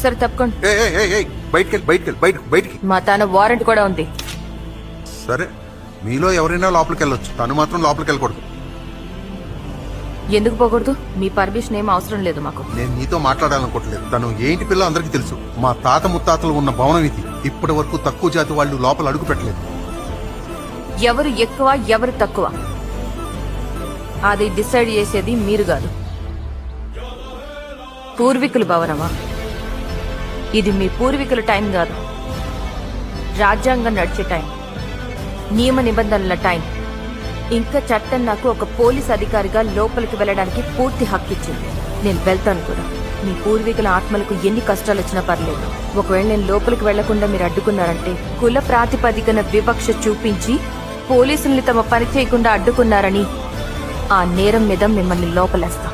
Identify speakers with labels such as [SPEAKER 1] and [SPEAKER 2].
[SPEAKER 1] సరే తప్పకుండా.
[SPEAKER 2] బయటికి.
[SPEAKER 1] మా తాన వారెంట్ కూడా ఉంది.
[SPEAKER 2] సరే, మీలో ఎవరైనా లోపలికి వెళ్ళొచ్చు, తను మాత్రం లోపలికి వెళ్ళకూడదు.
[SPEAKER 1] ఎందుకు పోకూడదు? మీ పర్మిషన్ ఏం అవసరం లేదు మాకు.
[SPEAKER 2] నేను నీతో మాట్లాడాలనుకోవట్లేదు. తను ఏంటి పిల్ల అందరికీ తెలుసు. మా తాత ముత్తాతలు ఉన్న భవనం ఇది. ఇప్పటి వరకు తక్కువ జాతి వాళ్ళు లోపల అడుగు పెట్టలేదు.
[SPEAKER 1] ఎవరు ఎక్కువ ఎవరు తక్కువ అది డిసైడ్ చేసేది మీరు కాదు. పూర్వీకుల భవనమా? ఇది మీ పూర్వీకుల టైం కాదు, రాజ్యాంగం నడిచే టైం, నియమ నిబంధనల టైం. ఇంకా చట్టం నాకు ఒక పోలీస్ అధికారిగా లోపలికి వెళ్ళడానికి పూర్తి హక్కు ఇచ్చింది. నేను వెళ్తాను కూడా. మీ పూర్వీకుల ఆత్మలకు ఎన్ని కష్టాలు వచ్చినా పర్లేదు. ఒకవేళ నేను లోపలికి వెళ్లకుండా మీరు అడ్డుకున్నారంటే కుల ప్రాతిపదికన వివక్ష చూపించి పోలీసుల్ని తమ పని చేయకుండా అడ్డుకున్నారని ఆ నేరం మీద మిమ్మల్ని లోపలేస్తా.